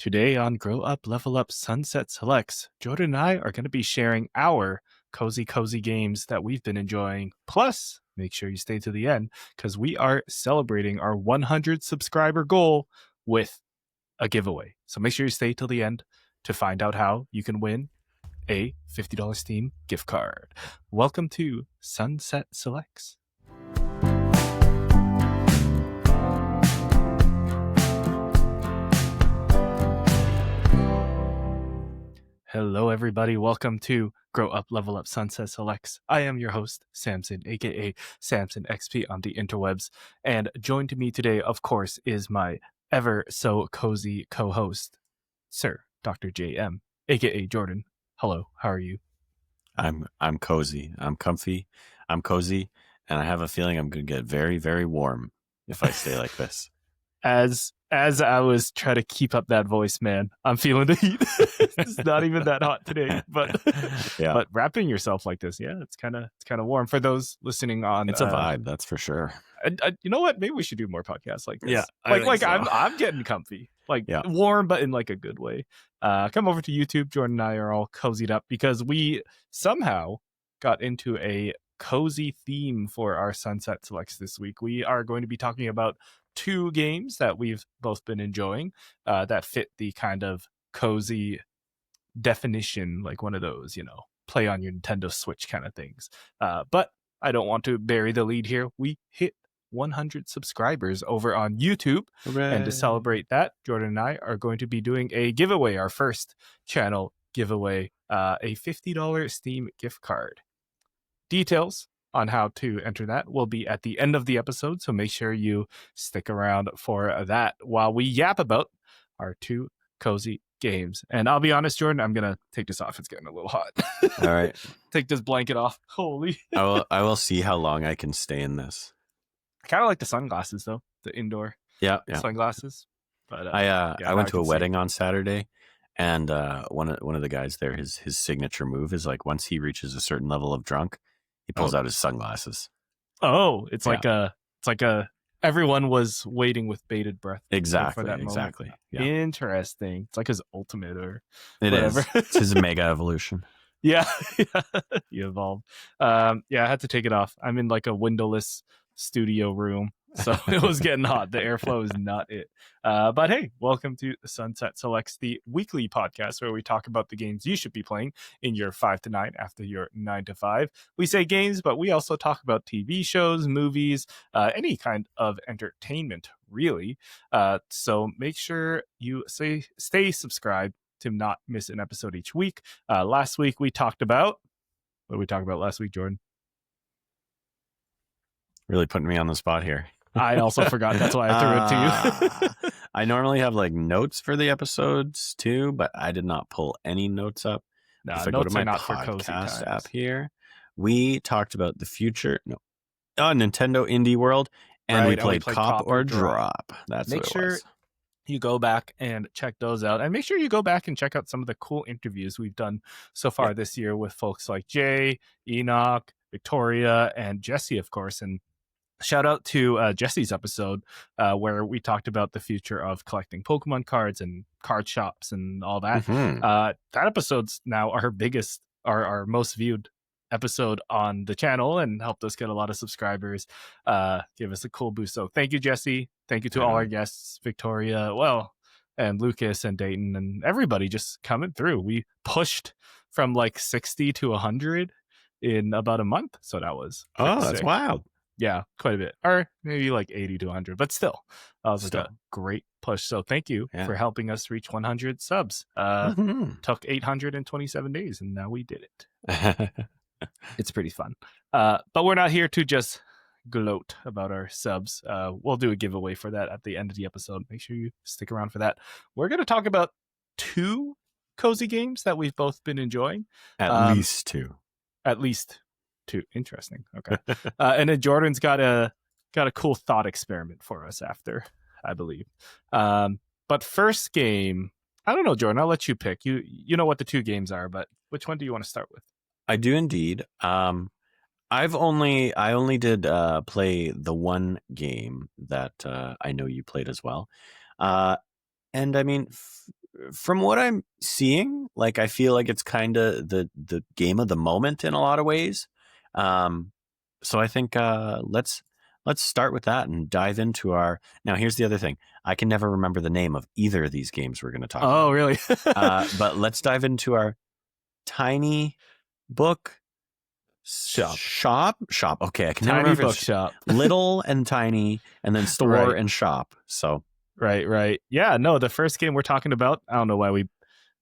Today on Grow Up, Level Up, Sunset Selects, Jordan and I are going to be sharing our cozy games that we've been enjoying. Plus, make sure you stay to the end because we are celebrating our 100 subscriber goal with a giveaway. So make sure you stay till the end to find out how you can win a $50 Steam gift card. Welcome to Sunset Selects. Hello, everybody. Welcome to Grow Up, Level Up, Sunset Selects. I am your host, Samson, aka Samson XP on the interwebs. And joined to me today, of course, is my ever so cozy co-host, Sir Dr. JM, aka Jordan. Hello, how are you? I'm cozy. I'm comfy. I'm cozy. And I have a feeling I'm going to get very, very warm if I stay like this. As I was trying to keep up that voice, man, I'm feeling the heat. It's not even that hot today, but yeah. But wrapping yourself like this, yeah, it's kind of warm. For those listening on, it's a vibe, that's for sure. You know what? Maybe we should do more podcasts like this. Yeah, like so. I'm getting comfy, warm, but in like a good way. Come over to YouTube. Jordan and I are all cozied up because we somehow got into a cozy theme for our Sunset Selects this week. We are going to be talking about two games that we've both been enjoying that fit the kind of cozy definition, like one of those, play on your Nintendo Switch kind of things. But I don't want to bury the lead here. We hit 100 subscribers over on YouTube. Hooray. And to celebrate that, Jordan and I are going to be doing a giveaway, our first channel giveaway, a $50 Steam gift card. Details on how to enter that will be at the end of the episode, so make sure you stick around for that while we yap about our two cozy games. And I'll be honest, Jordan, I'm gonna take this off. It's getting a little hot. All right. Take this blanket off. Holy. I will see how long I can stay in this. I kind of like the sunglasses though, the indoor sunglasses. But I went to a wedding on Saturday, and one of the guys there, his signature move is like once he reaches a certain level of drunk, he pulls out his sunglasses. Oh, it's like a everyone was waiting with bated breath. Exactly. For that exactly. Yeah. Interesting. It's like his ultimate or it whatever. Is. It's his mega evolution. Yeah. He evolved. I had to take it off. I'm in like a windowless studio room, so it was getting hot. The airflow is not it. But hey, welcome to Sunset Selects, the weekly podcast where we talk about the games you should be playing in your 5 to 9 after your 9 to 5. We say games, but we also talk about TV shows, movies, any kind of entertainment, really. So make sure you stay subscribed to not miss an episode each week. Last week we talked about, what did we talk about last week, Jordan? Really putting me on the spot here. I also forgot. That's why I threw it to you. I normally have like notes for the episodes too, but I did not pull any notes up. No, if I go to my podcast app here, we talked about the future. Nintendo Indie World, and we played Cop or Drop. That's Make what it sure was. You go back and check those out, and make sure you go back and check out some of the cool interviews we've done so far this year with folks like Jay, Enoch, Victoria, and Jesse, of course. And shout out to Jesse's episode where we talked about the future of collecting Pokemon cards and card shops and all that. Mm-hmm. That episode's now our most viewed episode on the channel and helped us get a lot of subscribers, give us a cool boost. So thank you, Jesse. Thank you to all our guests, Victoria, and Lucas and Dayton and everybody just coming through. We pushed from like 60 to 100 in about a month. So that was that's wild. Yeah, quite a bit. Or maybe like 80 to 100, but still. That was like a great push. So thank you for helping us reach 100 subs. Took 827 days, and now we did it. It's pretty fun. But we're not here to just gloat about our subs. We'll do a giveaway for that at the end of the episode. Make sure you stick around for that. We're going to talk about two cozy games that we've both been enjoying. At least two. Interesting. Okay. And then Jordan's got a cool thought experiment for us after, I believe. But first game, I don't know, Jordan, I'll let you pick. You know what the two games are, but which one do you want to start with? I do indeed. I only did play the one game that I know you played as well. And I mean, from what I'm seeing, like I feel like it's kind of the game of the moment in a lot of ways. So I think let's start with that and dive into our. Now, here's the other thing: I can never remember the name of either of these games we're going to talk Oh, about. really? But let's dive into our tiny book Shop. shop. Okay, I can never Tiny remember if it's bookshop. little and tiny, and then store Right. and shop. So Right. Yeah, no, the first game we're talking about, I don't know why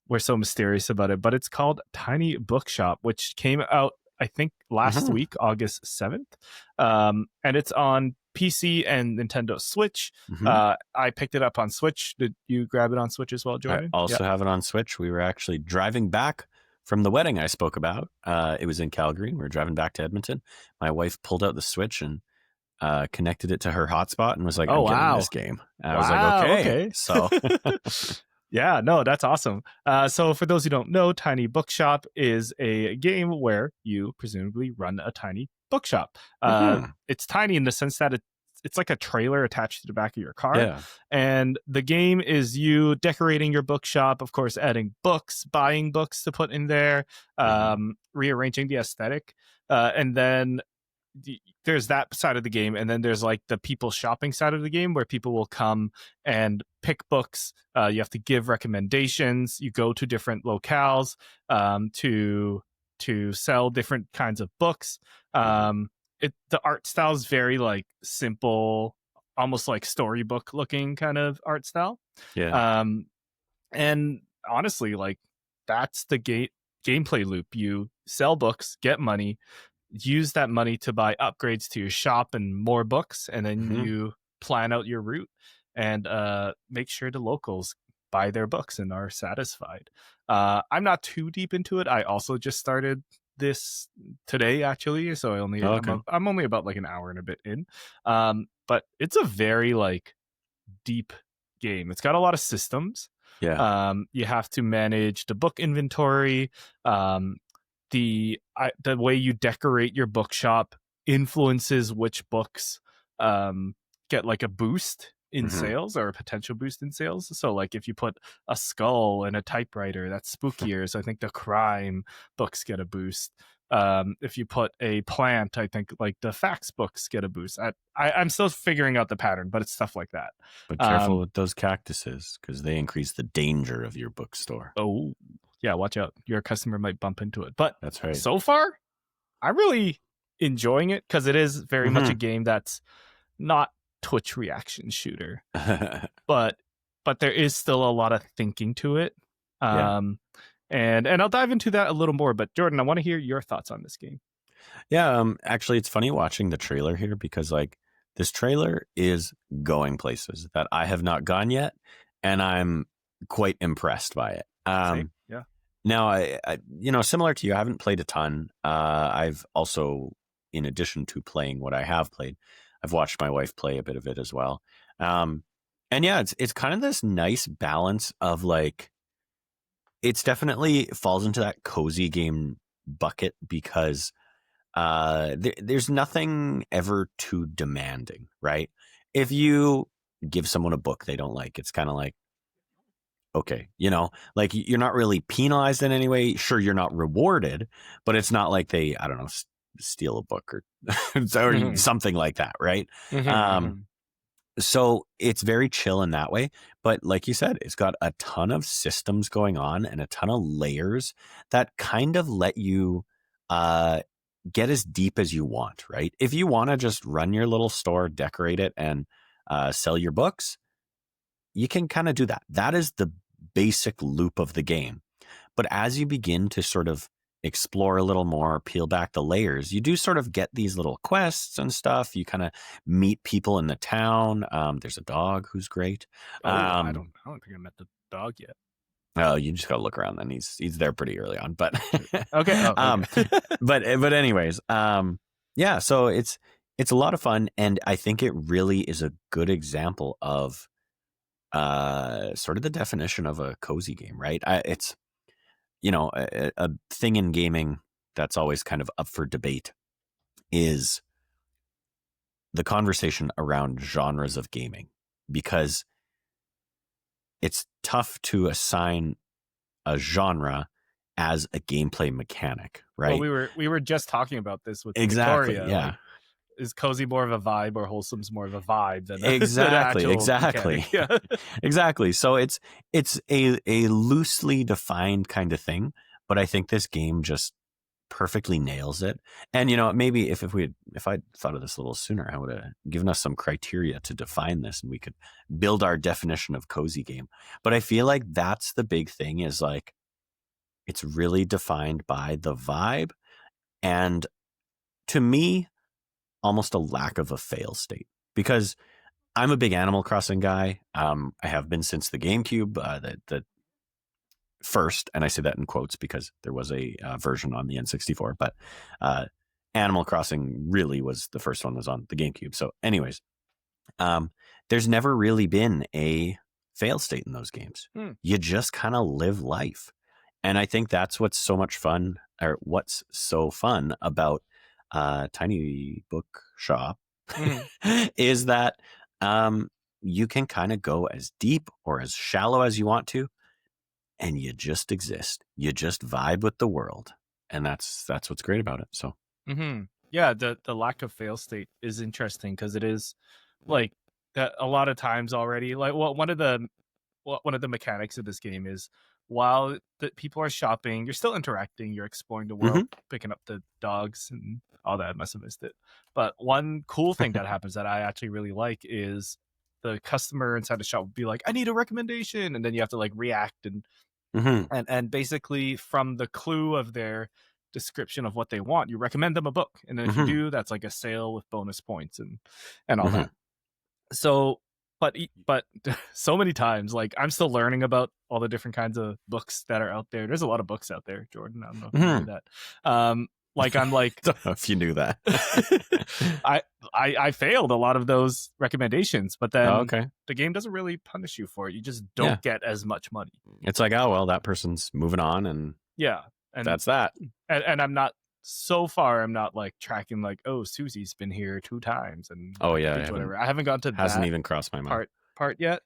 we're so mysterious about it, but it's called Tiny Bookshop, which came out, I think, last week, August 7th. And it's on PC and Nintendo Switch. I picked it up on Switch. Did you grab it on Switch as well, Jordan? I also have it on Switch. We were actually driving back from the wedding I spoke about. It was in Calgary. We were driving back to Edmonton. My wife pulled out the Switch and connected it to her hotspot and was like, Oh, I'm getting wow. this game. And I was like, okay. So yeah, no, that's awesome. So for those who don't know, Tiny Bookshop is a game where you presumably run a tiny bookshop. It's tiny in the sense that it's like a trailer attached to the back of your car. Yeah. And the game is you decorating your bookshop, of course, adding books, buying books to put in there, rearranging the aesthetic. And then there's that side of the game, and then there's like the people shopping side of the game where people will come and pick books. You have to give recommendations. You go to different locales to sell different kinds of books. The art style is very like simple, almost like storybook looking kind of art style. Yeah. And honestly, like that's the gameplay loop. You sell books, get money, use that money to buy upgrades to your shop and more books, and then you plan out your route and make sure the locals buy their books and are satisfied. I'm not too deep into it. I also just started this today, actually, so I'm only about like an hour and a bit in. But it's a very like deep game. It's got a lot of systems. Yeah. You have to manage the book inventory. The way you decorate your bookshop influences which books get like a boost in sales or a potential boost in sales. So like if you put a skull and a typewriter, that's spookier. So I think the crime books get a boost. If you put a plant, I think like the facts books get a boost. I'm still figuring out the pattern, but it's stuff like that. But careful with those cactuses because they increase the danger of your bookstore. Oh, yeah, watch out. Your customer might bump into it. But that's right. So far, I'm really enjoying it because it is very much a game that's not Twitch reaction shooter. but there is still a lot of thinking to it. And I'll dive into that a little more. But Jordan, I want to hear your thoughts on this game. Yeah, actually, it's funny watching the trailer here because like this trailer is going places that I have not gone yet, and I'm quite impressed by it. Same. Yeah. Now, I similar to you, I haven't played a ton. I've also, in addition to playing what I have played, I've watched my wife play a bit of it as well. And yeah, it's kind of this nice balance of like, it's definitely falls into that cozy game bucket because there's nothing ever too demanding, right? If you give someone a book they don't like, it's kind of like, okay, like you're not really penalized in any way. Sure, you're not rewarded, but it's not like they, I don't know, steal a book or, or something like that, right? So it's very chill in that way. But like you said, it's got a ton of systems going on and a ton of layers that kind of let you get as deep as you want, right? If you want to just run your little store, decorate it, and sell your books, you can kind of do that. That is the basic loop of the game. But as you begin to sort of explore a little more, peel back the layers, you do sort of get these little quests and stuff. You kind of meet people in the town. There's a dog who's great. I don't think I met the dog yet. Oh, you just gotta look around then. He's there pretty early on, but okay. but anyways, yeah, so it's a lot of fun, and I think it really is a good example of sort of the definition of a cozy game, right? It's a thing in gaming that's always kind of up for debate is the conversation around genres of gaming, because it's tough to assign a genre as a gameplay mechanic, right? Well, we were just talking about this with Exactly. Victoria. Yeah. Like, is cozy more of a vibe or wholesome's more of a vibe than than an Exactly. actual Exactly. mechanic? Yeah. Exactly. So it's a loosely defined kind of thing, but I think this game just perfectly nails it. And maybe if I'd thought of this a little sooner, I would have given us some criteria to define this, and we could build our definition of cozy game. But I feel like that's the big thing, is like it's really defined by the vibe, and to me, almost a lack of a fail state, because I'm a big Animal Crossing guy. I have been since the GameCube, the first, and I say that in quotes because there was a version on the N64, but Animal Crossing really was the first one, was on the GameCube. So anyways, there's never really been a fail state in those games. You just kind of live life. And I think that's what's so much fun, or what's so fun about Tiny Bookshop, is that you can kind of go as deep or as shallow as you want to, and you just exist. You just vibe with the world, and that's what's great about it. So, yeah, the lack of fail state is interesting, because it is like that a lot of times already. Like, well, one of the mechanics of this game is, while the people are shopping, you're still interacting, you're exploring the world, picking up the dogs and all that. I must have missed it. But one cool thing that happens that I actually really like is the customer inside the shop will be like, I need a recommendation. And then you have to like react and basically from the clue of their description of what they want, you recommend them a book. And then if you do, that's like a sale with bonus points and all that. So, but so many times, like, I'm still learning about all the different kinds of books that are out there. There's a lot of books out there, Jordan. I don't know if you knew that. Like, I'm like, don't know if you knew that. I failed a lot of those recommendations, but then okay, the game doesn't really punish you for it. You just don't get as much money. It's like, oh well, that person's moving on, and and that's that. And I'm not, so far, I'm not like tracking like, oh, Susie's been here 2 times, and whatever. I haven't gotten to hasn't that even crossed my mind part yet.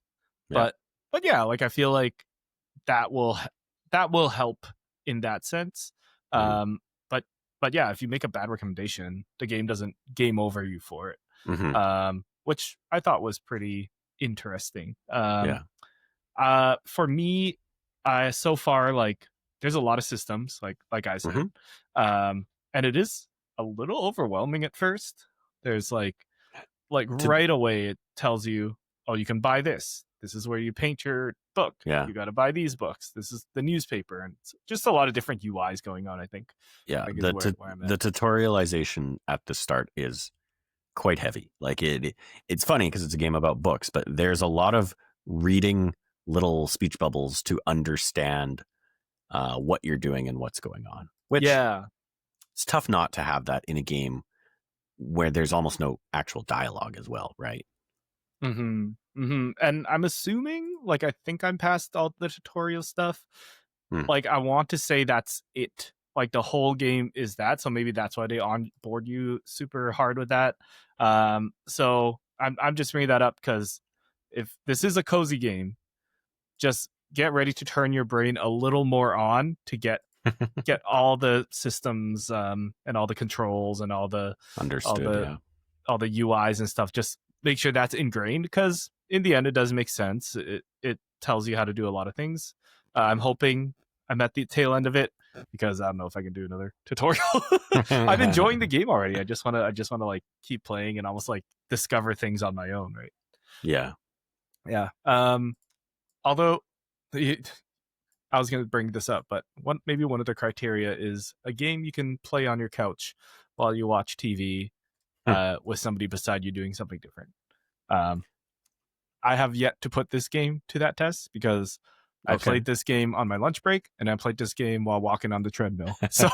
But yeah, like, I feel like that will help in that sense. But yeah, if you make a bad recommendation, the game doesn't game over you for it. Which I thought was pretty interesting. For me, so far, like, there's a lot of systems, like I said, and it is a little overwhelming at first. There's like right away it tells you, oh, you can buy this. This is where you paint your book. You got to buy these books. This is the newspaper, and it's just a lot of different UIs going on, I think. The tutorialization at the start is quite heavy. Like, it's funny because it's a game about books, but there's a lot of reading little speech bubbles to understand what you're doing and what's going on. Which, it's tough not to have that in a game where there's almost no actual dialogue as well, right? And I'm assuming, like, I think I'm past all the tutorial stuff. Like, I want to say that's it. Like, the whole game is that, so maybe that's why they onboard you super hard with that. So I'm just bringing that up because if this is a cozy game, just get ready to turn your brain a little more on to get all the systems and all the controls and all the UIs and stuff. Just make sure that's ingrained, because in the end, it does make sense. It tells you how to do a lot of things. I'm hoping I'm at the tail end of it, because I don't know if I can do another tutorial. I'm enjoying the game already. I just want to like keep playing and almost like discover things on my own, right? Yeah. Although I was going to bring this up, but maybe one of the criteria is a game you can play on your couch while you watch TV with somebody beside you doing something different. I have yet to put this game to that test, because I played this game on my lunch break, and I played this game while walking on the treadmill. So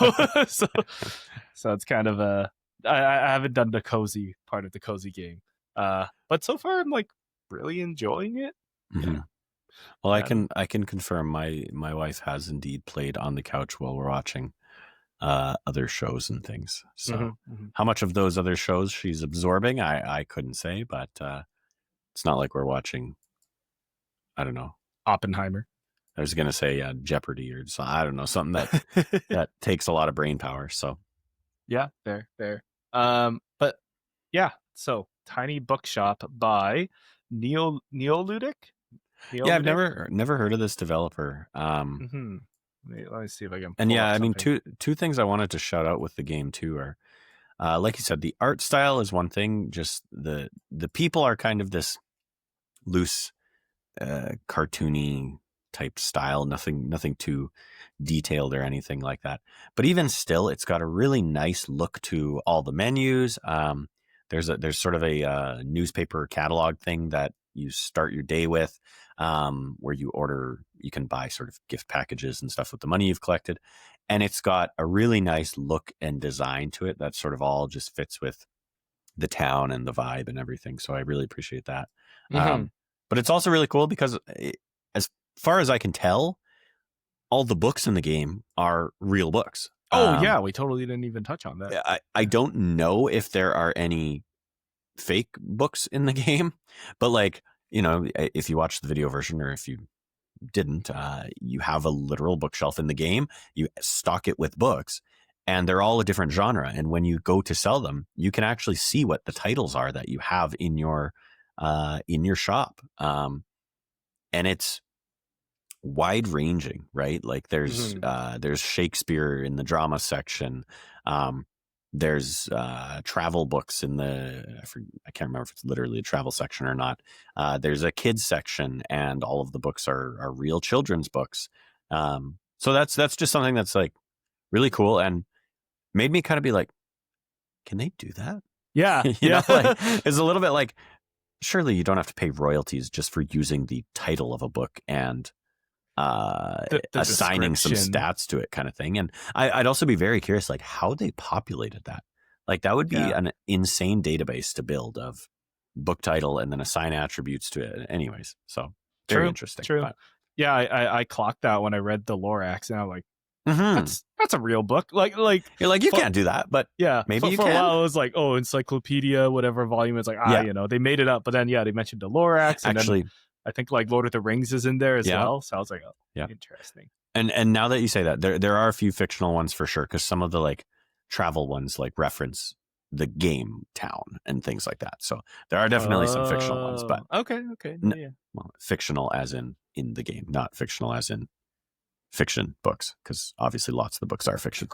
it's kind of I haven't done the cozy part of the cozy game. But so far I'm like really enjoying it. Well, I can confirm my wife has indeed played on the couch while we're watching other shows and things. So how much of those other shows she's absorbing, I couldn't say, but it's not like we're watching, I don't know, Oppenheimer. I was gonna say Jeopardy or so, I don't know, something that takes a lot of brain power. So yeah, fair. But yeah, so Tiny Bookshop by Neoludic. yeah, I've Neoludic. never heard of this developer. Mm-hmm. Let me see if I can And pull yeah, up I mean, something. two things I wanted to shout out with the game too are, like you said, the art style is one thing. Just the people are kind of this loose, cartoony type style. Nothing too detailed or anything like that. But even still, it's got a really nice look to all the menus. There's sort of a newspaper catalog thing that you start your day with, where you can buy sort of gift packages and stuff with the money you've collected. And it's got a really nice look and design to it that sort of all just fits with the town and the vibe and everything. So I really appreciate that. Mm-hmm. But it's also really cool because as far as I can tell, all the books in the game are real books. Oh yeah, we totally didn't even touch on that. I don't know if there are any fake books in the game, but like, if you watch the video version or if you didn't, you have a literal bookshelf in the game. You stock it with books and they're all a different genre. And when you go to sell them, you can actually see what the titles are that you have in your shop. And it's wide ranging, right? Like there's Shakespeare in the drama section. There's travel books in I can't remember if it's literally a travel section or not. There's a kids section, and all of the books are real children's books. So that's just something that's like really cool and made me kind of be like, can they do that? Yeah, Like it's a little bit like, surely you don't have to pay royalties just for using the title of a book and the assigning some stats to it, kind of thing. And I'd also be very curious, like how they populated that. Like that would be an insane database to build of book title and then assign attributes to it. Anyways, so very interesting. True. But. Yeah, I clocked that when I read the Lorax, and I'm like, that's a real book. Like you're like, you can't do that, but yeah, maybe you for can. A while, it was like, oh, encyclopedia, whatever volume. It's like, they made it up. But then they mentioned the Lorax, and actually. Then, I think like Lord of the Rings is in there as well. So I was like, oh, interesting. And now that you say that, there are a few fictional ones for sure, because some of the like travel ones like reference the game town and things like that. So there are definitely some fictional ones, but okay. Well, fictional as in the game, not fictional as in fiction books, because obviously lots of the books are fiction.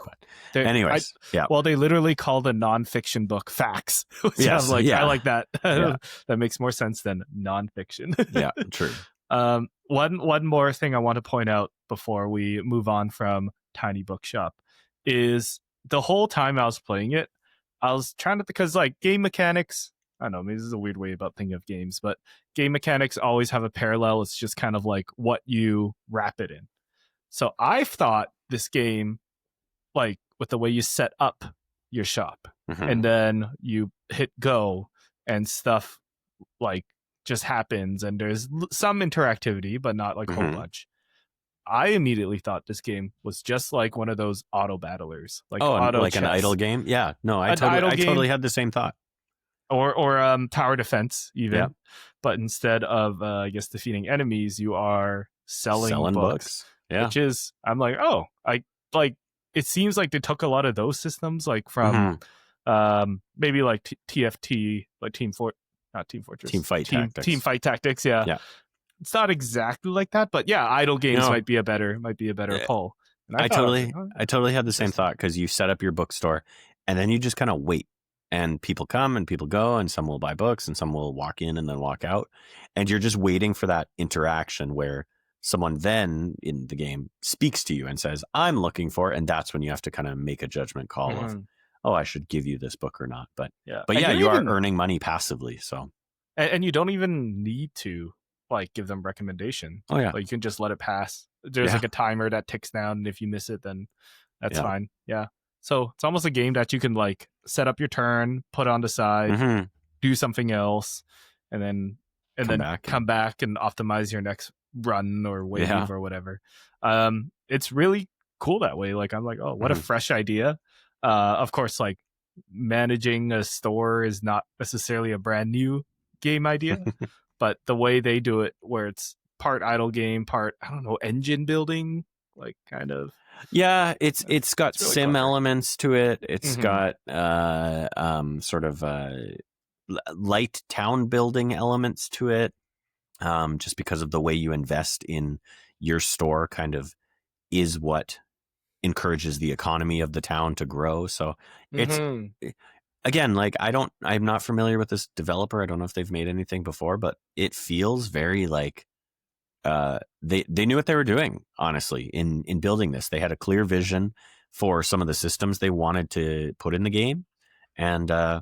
But anyways, well, they literally call the nonfiction book facts. Yes, I like that. That makes more sense than nonfiction. Yeah, true. One more thing I want to point out before we move on from Tiny Bookshop is the whole time I was playing it, I was trying to, because like game mechanics, I don't know, maybe this is a weird way about thinking of games, but game mechanics always have a parallel. It's just kind of like what you wrap it in. So I thought this game, like with the way you set up your shop and then you hit go and stuff like just happens and there's some interactivity, but not like a whole bunch. I immediately thought this game was just like one of those auto battlers, like auto chess. An idle game. Yeah, no, I totally had the same thought. Or tower defense even, but instead of I guess defeating enemies, you are selling books. Yeah. Which is, I'm like, oh, I like, it seems like they took a lot of those systems, like from maybe like TFT, like Team Fight Tactics. Yeah. It's not exactly like that, but idle games might be a better pull. And I totally had the same thought, because you set up your bookstore and then you just kind of wait, and people come and people go, and some will buy books and some will walk in and then walk out, and you're just waiting for that interaction where someone then in the game speaks to you and says, I'm looking for, and that's when you have to kind of make a judgment call of, oh, I should give you this book or not. But you are earning money passively. So, and you don't even need to like give them recommendation. Oh yeah. Like you can just let it pass. There's like a timer that ticks down, and if you miss it, then that's fine. Yeah. So it's almost a game that you can like set up your turn, put on the side, do something else, and then come back and optimize your next run or wave or whatever. It's really cool that way. Like I'm like, oh, what a fresh idea. Of course, like managing a store is not necessarily a brand new game idea, but the way they do it, where it's part idle game, part, I don't know, engine building, like kind of. Yeah, it's got It's really sim clever. elements to it. It's Mm-hmm. got sort of light town building elements to it. Just because of the way you invest in your store, kind of is what encourages the economy of the town to grow. So it's, Mm-hmm. again, like I'm not familiar with this developer. I don't know if they've made anything before, but it feels very like they knew what they were doing, honestly, in building this. They had a clear vision for some of the systems they wanted to put in the game, and I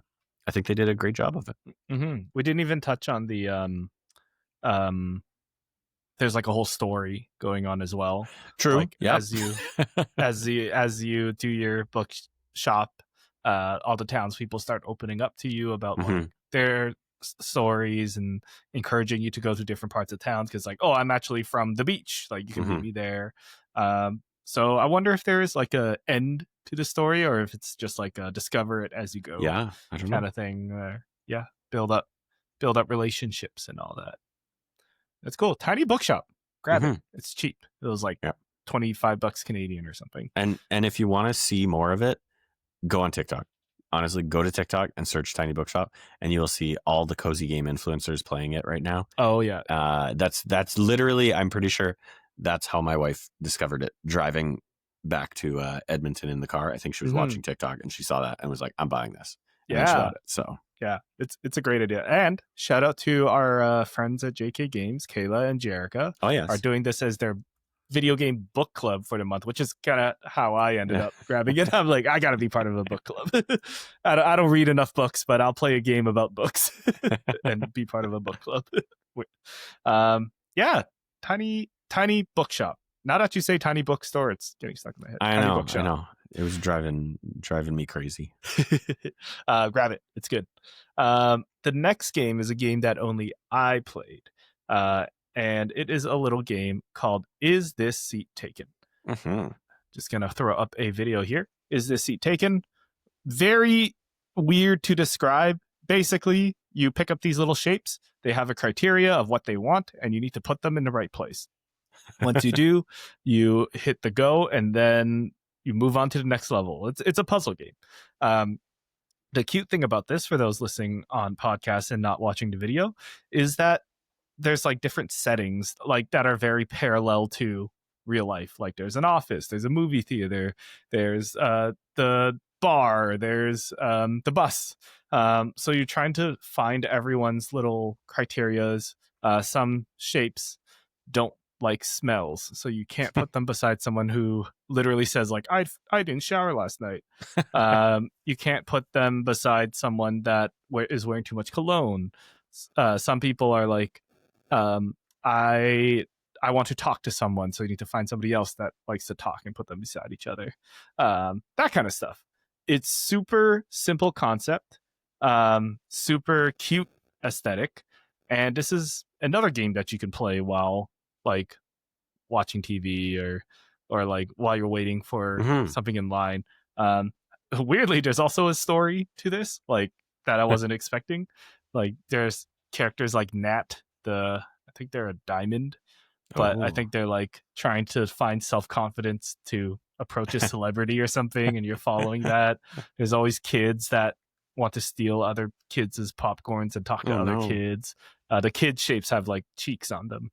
think they did a great job of it. Mm-hmm. We didn't even touch on the um there's like a whole story going on as well. True. Like Yep. as you do your bookshop, all the townspeople start opening up to you about like Mm-hmm. their stories and encouraging you to go to different parts of towns because like, oh, I'm actually from the beach, like you can meet Mm-hmm. me there. So I wonder if there is like a end to the story or if it's just like a discover it as you go Yeah, I don't kind know. of thing. Yeah, build up relationships and all that. That's cool. Tiny bookshop. Grab it. Mm-hmm. It's cheap. It was like Yeah. $25 Canadian or something. And if you want to see more of it, go on TikTok. Honestly, go to TikTok and search Tiny Bookshop, and you will see all the cozy game influencers playing it right now. Oh yeah. That's literally, I'm pretty sure that's how my wife discovered it, driving back to Edmonton in the car. I think she was Mm-hmm. watching TikTok and she saw that and was like, I'm buying this. And then she Yeah. bought it. So Yeah. It's a great idea. And shout out to our friends at JK Games, Kayla and Jerica, oh are yes. doing this as their video game book club for the month, which is kind of how I ended up grabbing it. I'm like, I got to be part of a book club. I don't read enough books, but I'll play a game about books and be part of a book club. Yeah, tiny bookshop. Now that you say tiny bookstore, it's getting stuck in my head. I Tiny know. bookshop. It was driving me crazy. Grab it. It's good. The next game is a game that only I played. And it is a little game called Is This Seat Taken? Mm-hmm. Just going to throw up a video here. Is this seat taken? Very weird to describe. Basically, you pick up these little shapes. They have a criteria of what they want, and you need to put them in the right place. Once you do, you hit the go, and then you move on to the next level. It's a puzzle game. The cute thing about this, for those listening on podcasts and not watching the video, is that there's like different settings like that are very parallel to real life. Like there's an office, there's a movie theater, there's the bar, there's the bus. So you're trying to find everyone's little criterias. Some shapes don't like smells, so you can't put them beside someone who literally says like I didn't shower last night. You can't put them beside someone that is wearing too much cologne. Some people are like, I want to talk to someone, so you need to find somebody else that likes to talk and put them beside each other. That kind of stuff. It's super simple concept, super cute aesthetic, and this is another game that you can play while like watching TV or like while you're waiting for something in line. Weirdly, there's also a story to this, like that I wasn't expecting. Like there's characters like Nat, I think they're a diamond, but I think they're like trying to find self-confidence to approach a celebrity or something, and you're following that. There's always kids that want to steal other kids' popcorns and talk to other kids. The kid shapes have like cheeks on them.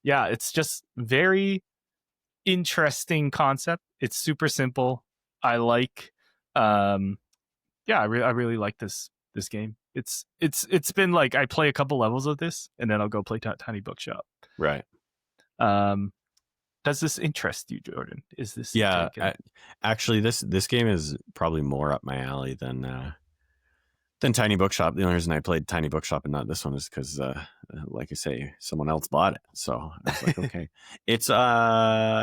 Yeah, it's just very interesting concept. It's super simple. I like I really like this game. It's been like I play a couple levels of this and then I'll go play Tiny Bookshop. Right. Does this interest you, Jordan? Is this actually this game is probably more up my alley than Tiny Bookshop. The only reason I played Tiny Bookshop and not this one is because like I say, someone else bought it. So I was like, okay. It's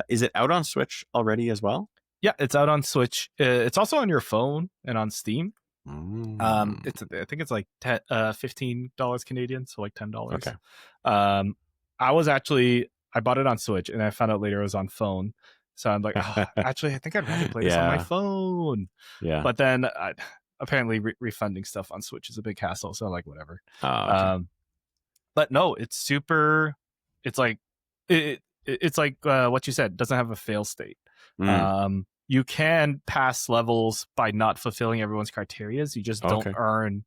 is it out on Switch already as well? Yeah, it's out on Switch. It's also on your phone and on Steam. I think it's like $15 Canadian, so like $10. Okay. I bought it on Switch and I found out later it was on phone. So I'm like, actually, I think I'd rather play this on my phone. Yeah. But then apparently refunding stuff on Switch is a big hassle. So like, whatever. Okay. But no, it's super. It's like it's like what you said. Doesn't have a fail state. Mm. You can pass levels by not fulfilling everyone's criterias. You just don't Okay. earn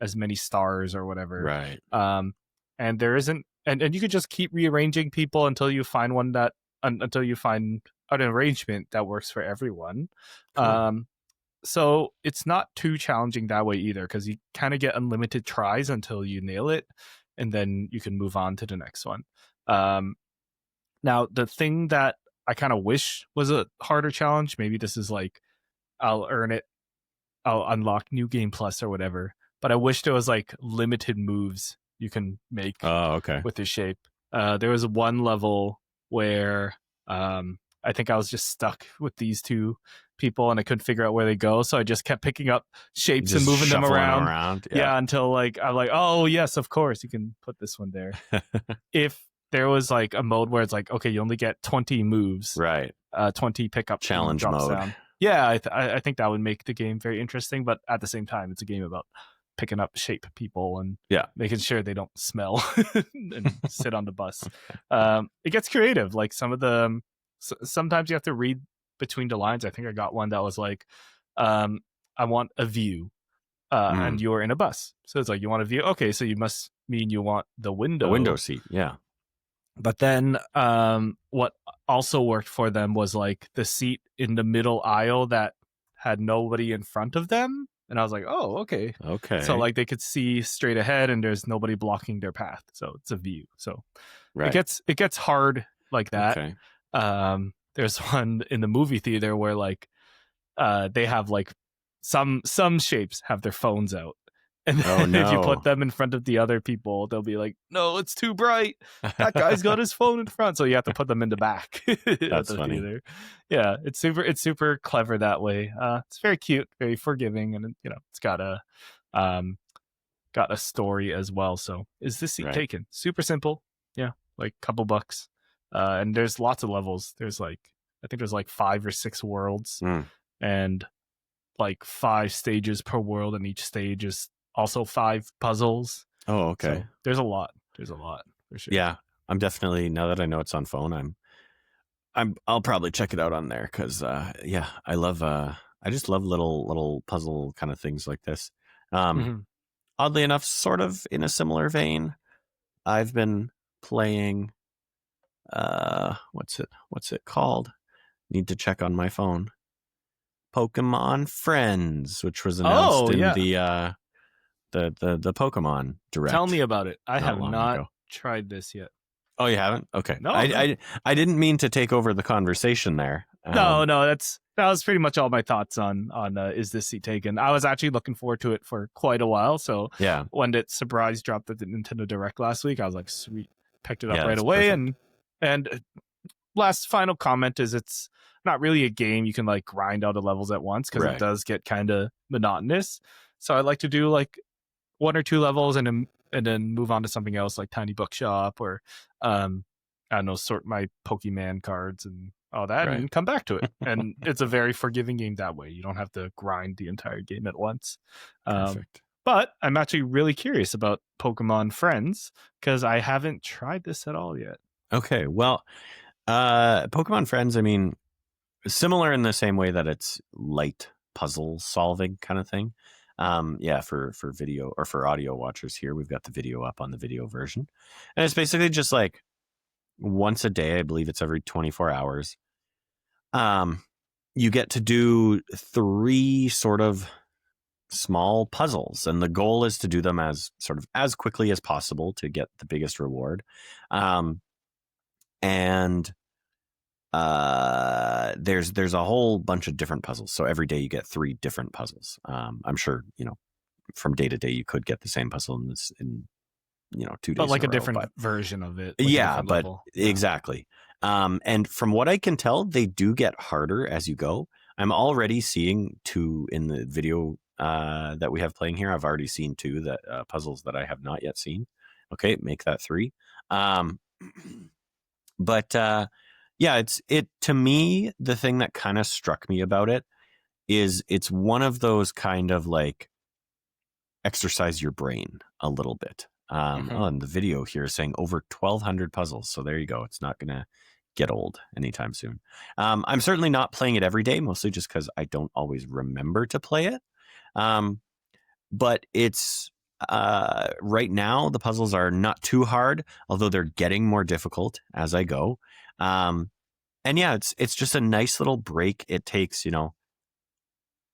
as many stars or whatever. Right. And there isn't, and you could just keep rearranging people until you find one that until you find an arrangement that works for everyone. Cool. So it's not too challenging that way either, because you kind of get unlimited tries until you nail it, and then you can move on to the next one. Now, the thing that I kind of wish was a harder challenge, maybe this is like I'll earn it, I'll unlock New Game Plus or whatever, but I wish there was like limited moves you can make Oh, okay. with your shape. There was one level where I think I was just stuck with these two people and I couldn't figure out where they go, so I just kept picking up shapes Just and moving them shuffling around. Yeah, until like I'm like, oh yes, of course you can put this one there. If there was like a mode where it's like, okay, you only get 20 moves, right? 20 pickup Challenge mode. down. Yeah, I think that would make the game very interesting, but at the same time, it's a game about picking up shape people and making sure they don't smell and sit on the bus. It gets creative. Like some of the sometimes you have to read between the lines. I think I got one that was like, I want a view, and you're in a bus, so it's like, you want a view. Okay, so you must mean you want the window seat. Yeah. But then what also worked for them was like the seat in the middle aisle that had nobody in front of them. And I was like, oh, okay. Okay. So like they could see straight ahead and there's nobody blocking their path. So it's a view. So it gets hard like that. Okay. There's one in the movie theater where like they have like some shapes have their phones out. And then if you put them in front of the other people, they'll be like, no, it's too bright. That guy's got his phone in front. So you have to put them in the back. That's funny. Theater. Yeah, it's super clever that way. It's very cute, very forgiving, and it's got a story as well. So is this seat taken? Super simple. Yeah, like a couple bucks. And there's lots of levels. There's like, I think there's like 5 or 6 worlds and like 5 stages per world, and each stage is also 5 puzzles. Oh, okay. So there's a lot for sure. Yeah, I'm definitely, now that I know it's on phone, I'll probably check it out on there, because I love I just love little puzzle kind of things like this. Oddly enough, sort of in a similar vein, I've been playing what's it called? Need to check on my phone. Pokémon Friends, which was announced in the Pokemon Direct. Tell me about it. I have not tried this yet. Oh, you haven't? Okay. No, I didn't mean to take over the conversation there. No, that was pretty much all my thoughts on is this seat taken. I was actually looking forward to it for quite a while. So when it surprise dropped at the Nintendo Direct last week, I was like, sweet, picked it up right away. Perfect. And last final comment is, it's not really a game you can like grind out the levels at once, because it does get kind of monotonous. So I like to do like 1 or 2 levels and then move on to something else, like Tiny Bookshop, or I don't know, sort my Pokemon cards and all that, and come back to it. And it's a very forgiving game that way. You don't have to grind the entire game at once. Perfect. But I'm actually really curious about Pokemon Friends, because I haven't tried this at all yet. Okay, well, Pokemon Friends, I mean, similar in the same way that it's light puzzle solving kind of thing. For video or for audio watchers here, we've got the video up on the video version. And it's basically just like once a day, I believe it's every 24 hours. You get to do 3 sort of small puzzles, and the goal is to do them as quickly as possible to get the biggest reward. And there's a whole bunch of different puzzles. So every day you get 3 different puzzles. I'm sure, from day to day you could get the same puzzle in 2 days. But like a different version of it. Like exactly. And from what I can tell, they do get harder as you go. I'm already seeing 2 in the video that we have playing here. I've already seen 2 that puzzles that I have not yet seen. Okay, make that 3. But to me, the thing that kind of struck me about it is it's one of those kind of like exercise your brain a little bit. Oh, and the video here is saying over 1,200 puzzles. So there you go. It's not going to get old anytime soon. I'm certainly not playing it every day, mostly just because I don't always remember to play it. But it's right now, the puzzles are not too hard, although they're getting more difficult as I go. And yeah, it's just a nice little break. It takes,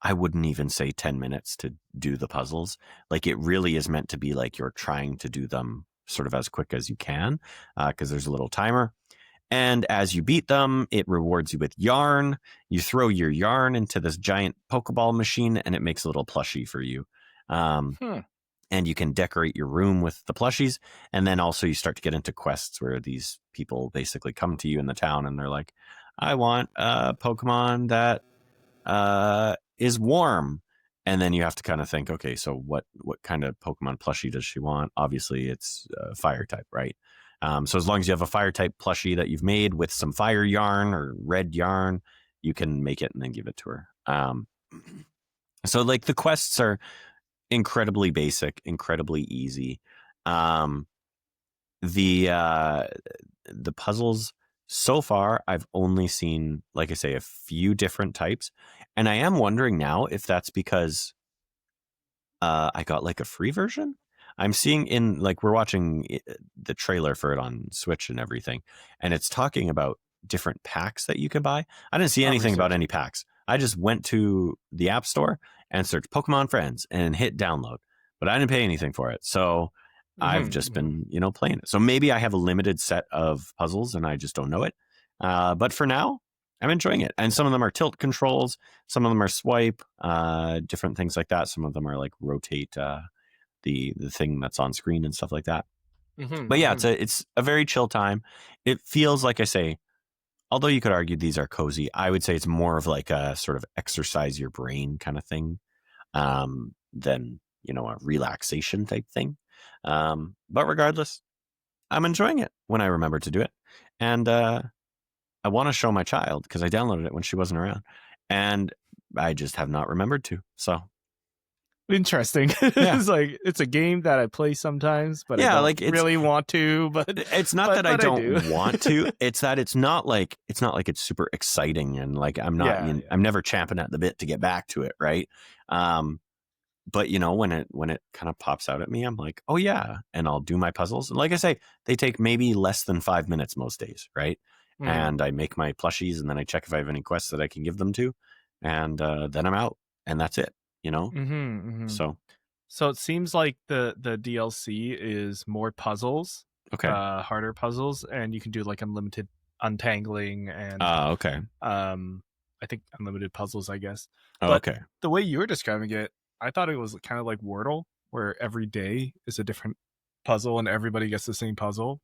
I wouldn't even say 10 minutes to do the puzzles. Like, it really is meant to be like you're trying to do them sort of as quick as you can, because there's a little timer. And as you beat them, it rewards you with yarn. You throw your yarn into this giant Pokeball machine, and it makes a little plushie for you. And you can decorate your room with the plushies. And then also you start to get into quests where these people basically come to you in the town, and they're like, I want a Pokemon that is warm. And then you have to kind of think, okay, so what kind of Pokemon plushie does she want? Obviously, it's fire type, right? So as long as you have a fire type plushie that you've made with some fire yarn or red yarn, you can make it and then give it to her. So like the quests are incredibly basic, incredibly easy. The puzzles so far, I've only seen, like I say, a few different types. And I am wondering now if that's because I got like a free version. I'm seeing in, like, we're watching the trailer for it on Switch and everything, and it's talking about different packs that you can buy. I didn't see anything about any packs. I just went to the App Store and searched Pokemon Friends and hit download, but I didn't pay anything for it. So I've just been, playing it. So maybe I have a limited set of puzzles and I just don't know it. But for now, I'm enjoying it. And some of them are tilt controls. Some of them are swipe, different things like that. Some of them are like rotate the thing that's on screen and stuff like that. But yeah, it's a very chill time. It feels, like I say, although you could argue these are cozy, I would say it's more of like a sort of exercise your brain kind of thing than, a relaxation type thing. But regardless, I'm enjoying it when I remember to do it. And I want to show my child because I downloaded it when she wasn't around. And I just have not remembered to. So interesting. Yeah. It's like, it's a game that I play sometimes, but I don't really want to. But it's not that I don't want to. It's that it's not like it's super exciting and like I'm not. I'm never champing at the bit to get back to it, right? But when it kind of pops out at me, I'm like, oh yeah, and I'll do my puzzles. And like I say, they take maybe less than 5 minutes most days, right? And I make my plushies, and then I check if I have any quests that I can give them to, and then I'm out, and that's it. So it seems like the DLC is more puzzles, okay, harder puzzles, and you can do like unlimited untangling and okay, I think unlimited puzzles, I guess. Okay. The way you were describing it, I thought it was kind of like Wordle, where every day is a different puzzle and everybody gets the same puzzle.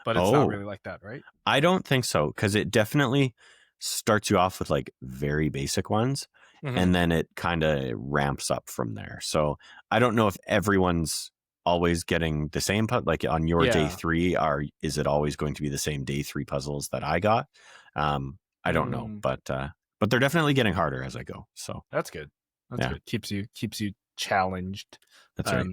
But it's not really like that, right? I don't think so, because it definitely starts you off with like very basic ones, and then it kind of ramps up from there. So I don't know if everyone's always getting the same like on your day 3. Is it always going to be the same day 3 puzzles that I got? I don't know, but they're definitely getting harder as I go. So that's good. That's good. Keeps you challenged. That's right.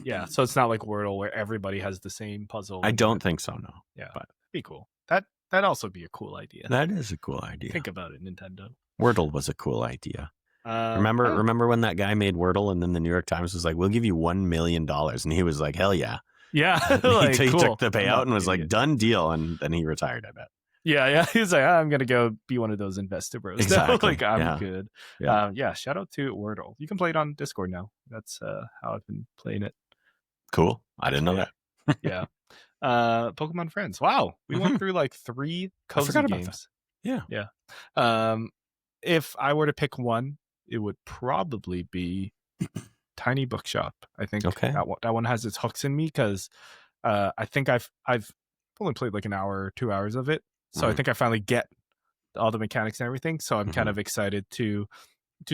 Yeah, so it's not like Wordle where everybody has the same puzzle. I don't think so, no. Yeah, but be cool. That'd also be a cool idea. That is a cool idea. Think about it, Nintendo. Wordle was a cool idea. Remember when that guy made Wordle, and then the New York Times was like, "We'll give you $1 million," and he was like, "Hell yeah!" Yeah, like, he took the payout and was like, "Done deal," and then he retired. I bet. Yeah. He's like, I'm gonna go be one of those investor bros. Exactly. Like, I'm good. Yeah. Shout out to Wordle. You can play it on Discord now. That's how I've been playing it. Cool. I didn't know that. Yeah. Pokemon Friends. Wow, we went through like 3 cozy games. Yeah. If I were to pick one, it would probably be Tiny Bookshop. I think that one has its hooks in me because I think I've only played like an hour or 2 hours of it, so I think I finally get all the mechanics and everything. So I'm kind of excited to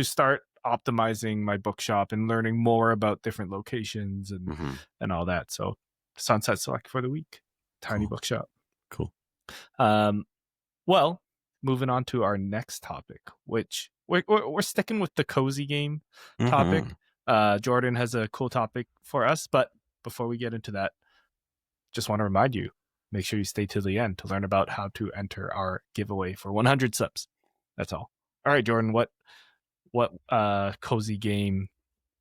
start optimizing my bookshop and learning more about different locations and all that. So Sunset Select for the week, Tiny Bookshop. Cool. Well, moving on to our next topic, which we're sticking with the cozy game topic. Jordan has a cool topic for us, but before we get into that, just want to remind you, make sure you stay to the end to learn about how to enter our giveaway for 100 subs. That's all. All right, Jordan, what cozy game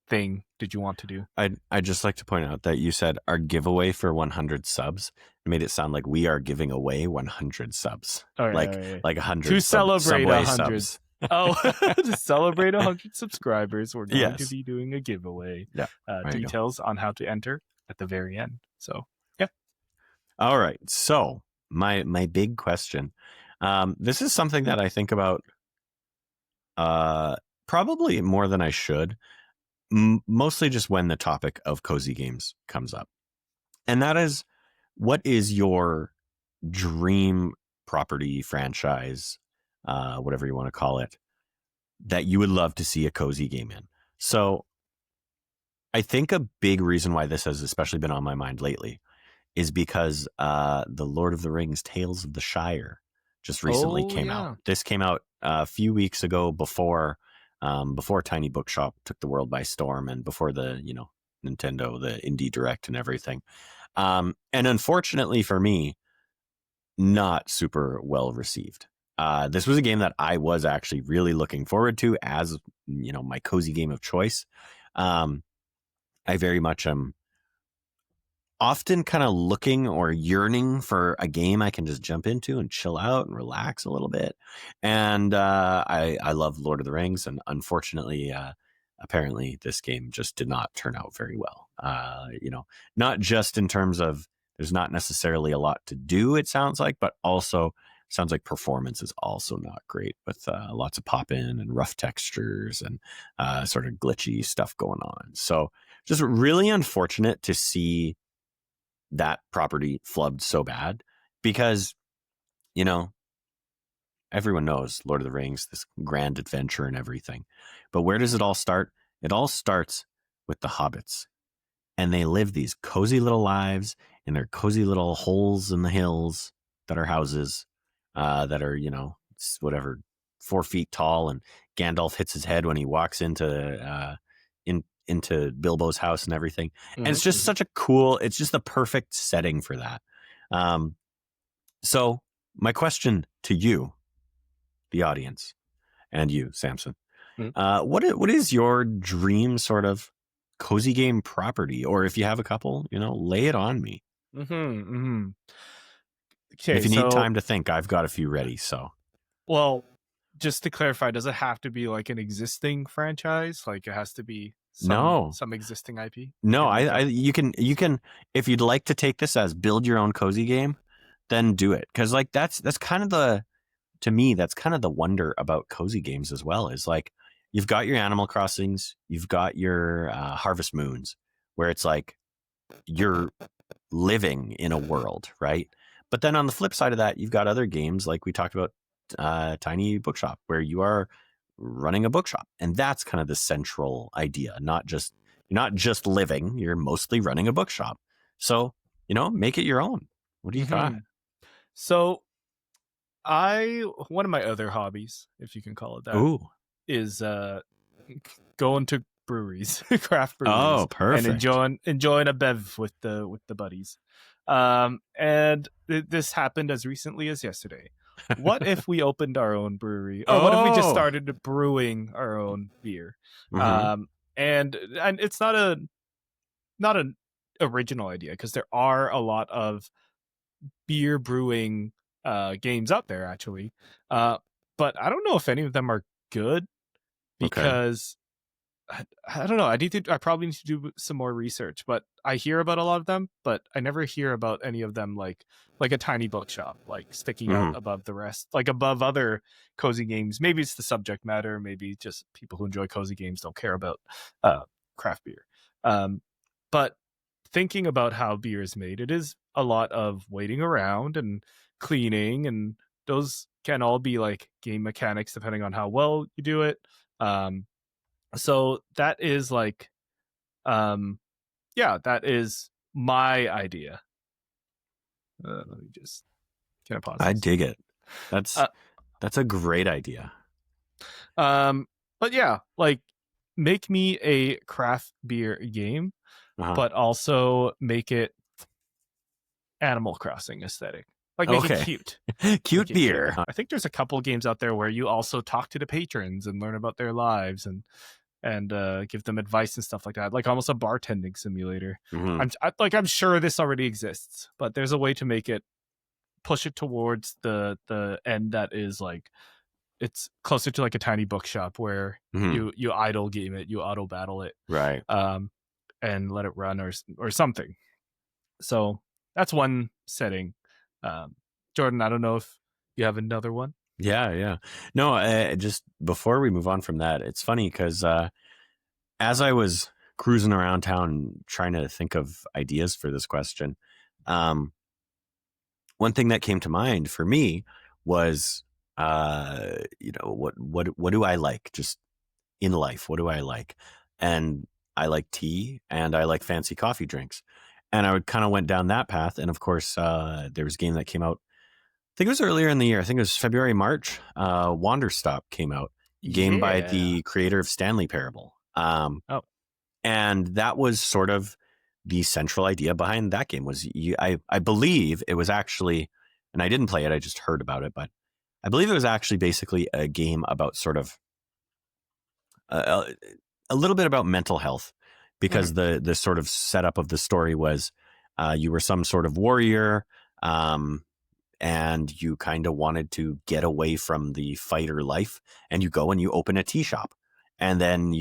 thing did you want to do? I'd just like to point out that you said our giveaway for 100 subs. It made it sound like we are giving away 100 subs. All right, like all right. like 100 to celebrate Subway 100 subs. Oh, to celebrate 100 subscribers, we're going to Yes. be doing a giveaway. Yeah. Details on how to enter at the very end. So, yeah. All right. So my big question. This is something that I think about probably more than I should. Mostly just when the topic of cozy games comes up. And that is, what is your dream property, franchise, whatever you want to call it, that you would love to see a cozy game in? So I think a big reason why this has especially been on my mind lately is because the Lord of the Rings Tales of the Shire just recently came out. This came out a few weeks ago before Tiny Bookshop took the world by storm, and before the Nintendo, the Indie Direct and everything. And unfortunately for me, not super well received. This was a game that I was actually really looking forward to as my cozy game of choice. I very much am often kind of looking or yearning for a game I can just jump into and chill out and relax a little bit. And I love Lord of the Rings, and unfortunately, apparently this game just did not turn out very well. Not just in terms of there's not necessarily a lot to do, it sounds like, but also sounds like performance is also not great, with lots of pop in and rough textures and sort of glitchy stuff going on. So just really unfortunate to see that property flubbed so bad, because everyone knows Lord of the Rings, this grand adventure and everything. But where does it all start? It all starts with the hobbits. And they live these cozy little lives in their cozy little holes in the hills that are houses that are, whatever, 4 feet tall. And Gandalf hits his head when he walks into Bilbo's house and everything. And it's just such a cool, it's just the perfect setting for that. So my question to you, the audience, and you, Samson, what is your dream sort of cozy game property? Or if you have a couple, lay it on me. Okay, if you need time to think, I've got a few ready. So, well, just to clarify, does it have to be like an existing franchise? Like it has to be some existing IP? No, you can if you'd like to take this as build your own cozy game, then do it. Because like that's kind of to me, that's kind of the wonder about cozy games as well, is like you've got your Animal Crossings, you've got your Harvest Moons, where it's like you're living in a world, right? But then on the flip side of that, you've got other games like we talked about, Tiny Bookshop, where you are running a bookshop, and that's kind of the central idea. You're not just living; you're mostly running a bookshop. So make it your own. What do you got? So, one of my other hobbies, if you can call it that, is going to breweries, craft breweries. Oh, perfect! And enjoying a bev with the buddies. And this happened as recently as yesterday. What if we opened our own brewery? What if we just started brewing our own beer? And it's not an original idea, because there are a lot of beer brewing games out there, actually. But I don't know if any of them are good, because I don't know. I probably need to do some more research, but I hear about a lot of them, but I never hear about any of them like a Tiny Bookshop, like sticking out above the rest, like above other cozy games. Maybe it's the subject matter. Maybe just people who enjoy cozy games don't care about craft beer. But thinking about how beer is made, it is a lot of waiting around and cleaning, and those can all be like game mechanics depending on how well you do it. So that is like, that is my idea. Let me just, can I pause? I dig it. That's a great idea. But yeah, like make me a craft beer game. but also make it Animal Crossing aesthetic. Like make it cute. Cute beer. I think there's a couple games out there where you also talk to the patrons and learn about their lives and give them advice and stuff like that, like almost a bartending simulator. I'm sure this already exists, but there's a way to make it, push it towards the end that is like, it's closer to like a tiny bookshop where you idle game it, you auto battle it, right, and let it run or something. So that's one setting. Jordan, I don't know if you have another one. Yeah. No, just before we move on from that, it's funny because as I was cruising around town trying to think of ideas for this question, one thing that came to mind for me was, what do I like just in life? What do I like? And I like tea and I like fancy coffee drinks. And I kind of went down that path. And of course, there was a game that came out, I think it was earlier in the year. I think it was February, March. Wanderstop came out, game by the creator of Stanley Parable. And that was sort of the central idea behind that game. Was I believe it was actually, and I didn't play it, I just heard about it, but I believe it was actually basically a game about sort of a little bit about mental health, because the sort of setup of the story was you were some sort of warrior, and you kind of wanted to get away from the fighter life, and you go and you open a tea shop, and then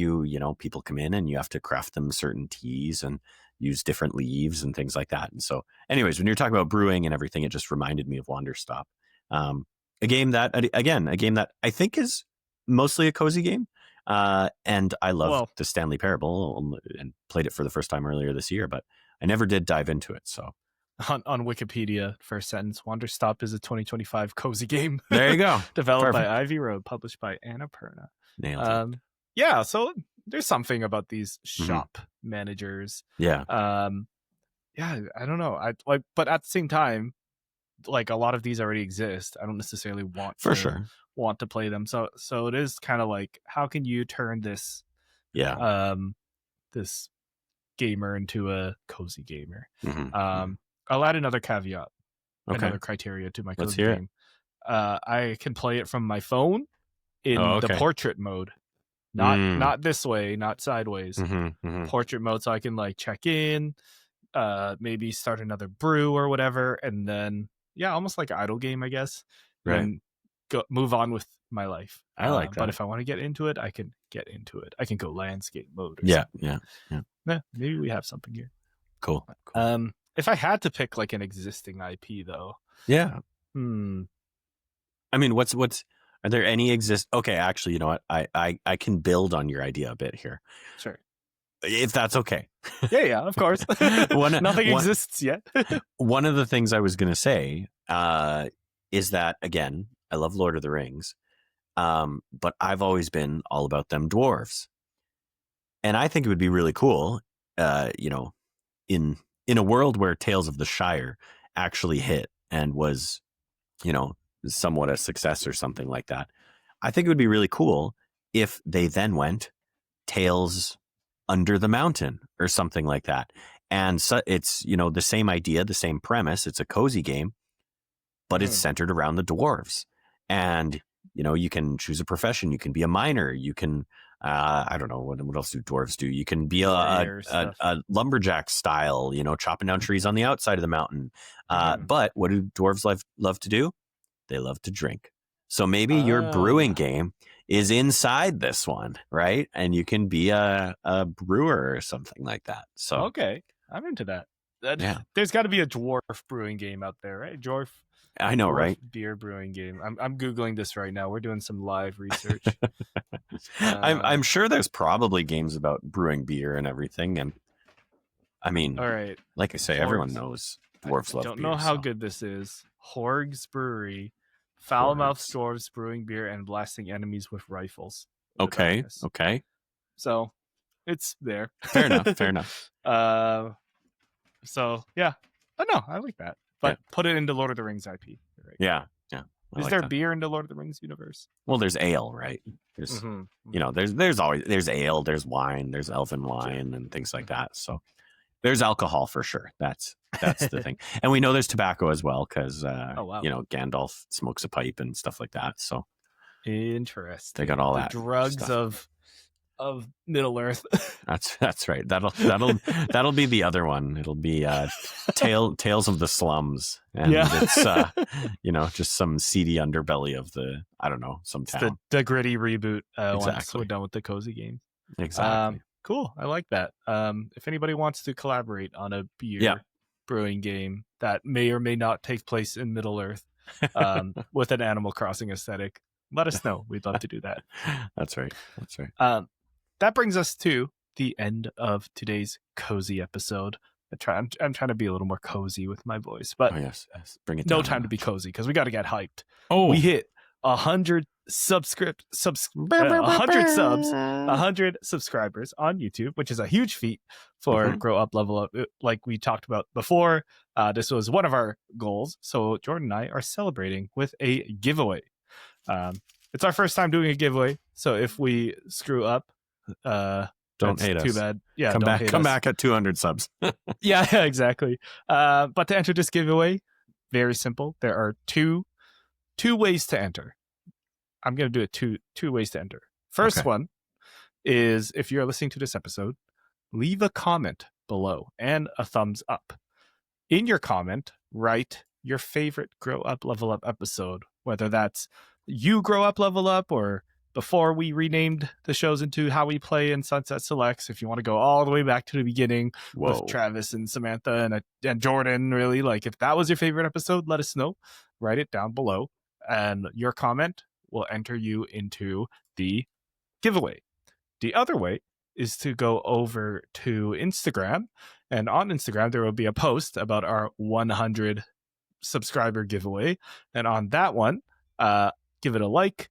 people come in and you have to craft them certain teas and use different leaves and things like that. And so anyways, when you're talking about brewing and everything, it just reminded me of Wanderstop. A game that I think is mostly a cozy game. And I love the Stanley Parable and played it for the first time earlier this year, but I never did dive into it. So on Wikipedia, first sentence, Wanderstop is a 2025 cozy game. There you go. Developed by Ivy Road, published by Annapurna. Nailed it. Yeah, so there's something about these shop managers. Yeah. I don't know. But at the same time, like a lot of these already exist. I don't necessarily want to play them. So it is kind of like, how can you turn this this gamer into a cozy gamer? I'll add another caveat, another criteria to my cozy game. I can play it from my phone in the portrait mode. Not this way, not sideways. Portrait mode, so I can like check in, maybe start another brew or whatever, and then almost like an idle game, I guess. Right. And move on with my life. I like that. But if I want to get into it, I can get into it. I can go landscape mode. Or maybe we have something here. Cool. If I had to pick like an existing IP though. Yeah. I mean, what's are there any okay, actually, you know what? I can build on your idea a bit here. Sure. If that's okay. Yeah, of course. Nothing exists yet. One of the things I was going to say is that, again, I love Lord of the Rings, but I've always been all about them dwarves. And I think it would be really cool, in a world where Tales of the Shire actually hit and was, somewhat a success or something like that. I think it would be really cool if they then went Tales Under the Mountain or something like that. And so it's, the same idea, the same premise. It's a cozy game, but it's centered around the dwarves. And, you can choose a profession. You can be a miner. You can, I don't know, what else do dwarves do? You can be a lumberjack style, chopping down trees on the outside of the mountain. But what do dwarves love to do? They love to drink. So maybe your brewing game is inside this one, right? And you can be a brewer or something like that. So okay, I'm into that. There's got to be a dwarf brewing game out there, right? I know, right? Beer brewing game. I'm googling this right now. We're doing some live research. I'm sure there's probably games about brewing beer and everything. And I mean, all right, like I say, everyone knows dwarves love beer. I don't know how good this is. Horg's Brewery. Foul-mouthed dwarves brewing beer and blasting enemies with rifles. Okay. So, it's there. Fair enough. So, yeah. But no, I like that. But put it into Lord of the Rings IP. Right? Yeah. Is there beer in the Lord of the Rings universe? Well, there's ale, right? There's, there's ale, there's wine, there's elven wine and things like that. So, There's alcohol for sure. That's the thing. And we know there's tobacco as well because, Oh, wow. Gandalf smokes a pipe and stuff like that. So interesting. they got all the that drugs stuff. of Middle Earth. That's right. That'll be the other one. It'll be Tales of the Slums, and it's just some seedy underbelly of some It's town. the gritty reboot. Once Exactly. we're done with the cozy game. Exactly. Cool. I like that. If anybody wants to collaborate on a beer brewing game that may or may not take place in Middle Earth, with an Animal Crossing aesthetic, let us know. We'd love to do that. That's right. That brings us to the end of today's cozy episode. I'm trying to be a little more cozy with my voice, but yes. Bring it no down time to be cozy because we got to get hyped. Oh, we hit 100 subscribers on YouTube, which is a huge feat for Grow Up Level Up. Like we talked about before, this was one of our goals. So Jordan and I are celebrating with a giveaway. It's our first time doing a giveaway, so if we screw up, don't hate us. Too bad. Yeah, come back at 200 subs. yeah, exactly. But to enter this giveaway, very simple. There are two ways to enter. I'm going to do it two ways to enter. First one is, if you're listening to this episode, leave a comment below and a thumbs up. In your comment, write your favorite Grow Up Level Up episode, whether that's you Grow Up Level Up or before we renamed the shows into How We Play and Sunset Selects. If you want to go all the way back to the beginning with Travis and Samantha and Jordan, really, like if that was your favorite episode, let us know. Write it down below, and your comment will enter you into the giveaway. The other way is to go over to Instagram, and on Instagram there will be a post about our 100 subscriber giveaway, and on that one, give it a like,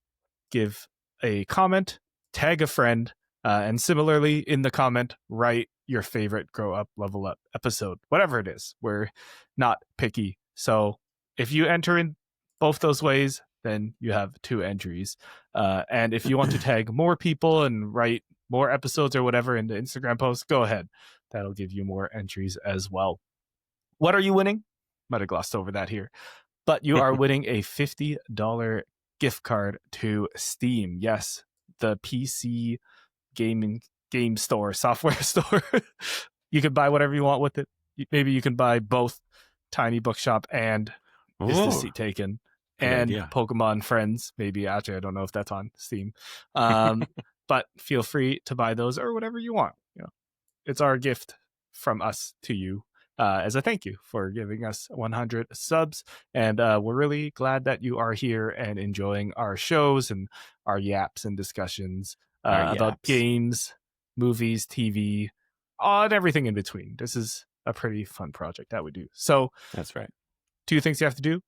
give a comment, tag a friend, and similarly in the comment, write your favorite Grow Up Level Up episode, whatever it is. We're not picky, so if you enter in both those ways, then you have 2 entries. And if you want to tag more people and write more episodes or whatever in the Instagram post, go ahead. That'll give you more entries as well. What are you winning? Might have glossed over that here. But you are winning a $50 gift card to Steam. Yes, the PC game store, software store. You can buy whatever you want with it. Maybe you can buy both Tiny Bookshop and Is This Seat Taken? And Pokémon Friends, maybe. Actually, I don't know if that's on Steam. But feel free to buy those or whatever you want. It's our gift from us to you as a thank you for giving us 100 subs. And we're really glad that you are here and enjoying our shows and our yaps and discussions about games, movies, TV, and everything in between. This is a pretty fun project that we do. So that's right. 2 things you have to do.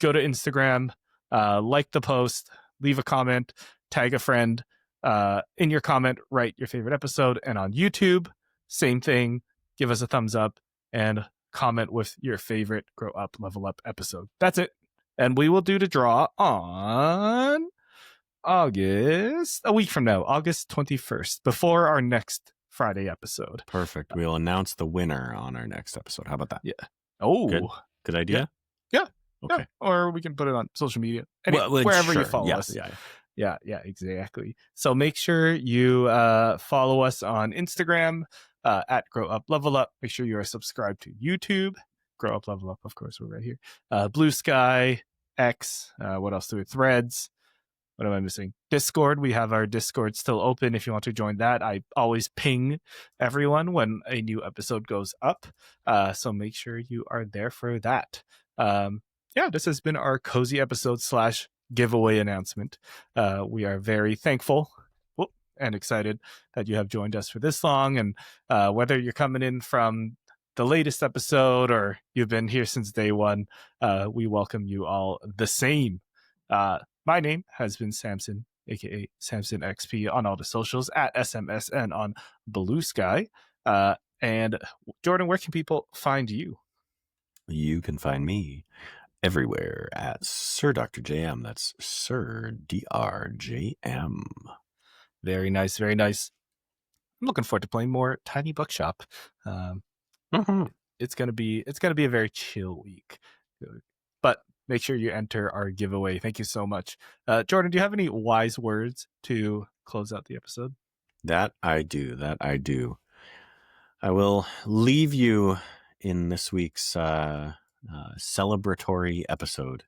Go to Instagram, like the post, leave a comment, tag a friend. In your comment, write your favorite episode. And on YouTube, same thing. Give us a thumbs up and comment with your favorite Grow Up Level Up episode. That's it. And we will do the draw on a week from now, August 21st, before our next Friday episode. Perfect. We'll announce the winner on our next episode. How about that? Yeah. Oh, good idea. Yeah. Okay. Yeah. Or we can put it on social media. Wherever you follow us. Yeah, exactly. So make sure you follow us on Instagram at Grow Up Level Up. Make sure you are subscribed to YouTube. Grow Up Level Up, of course, we're right here. Blue Sky, X, what else do we? Threads. What am I missing? Discord. We have our Discord still open if you want to join that. I always ping everyone when a new episode goes up. So make sure you are there for that. This has been our cozy episode / giveaway announcement. We are very thankful and excited that you have joined us for this long. And whether you're coming in from the latest episode or you've been here since day one, we welcome you all the same. My name has been Samson, aka Samson XP on all the socials, at SMSN on Blue Sky. And Jordan, where can people find you? You can find me everywhere at Sir Dr. JM. That's Sir DRJM. Very nice, very nice. I'm looking forward to playing more Tiny Bookshop. Um, Mm-hmm. it's gonna be a very chill week, but make sure you enter our giveaway. Thank you so much, Jordan. Do you have any wise words to close out the episode? That I do. That I do. I will leave you in this week's celebratory episode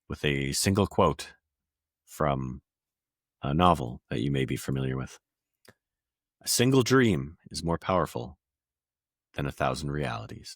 with a single quote from a novel that you may be familiar with. A single dream is more powerful than 1,000 realities.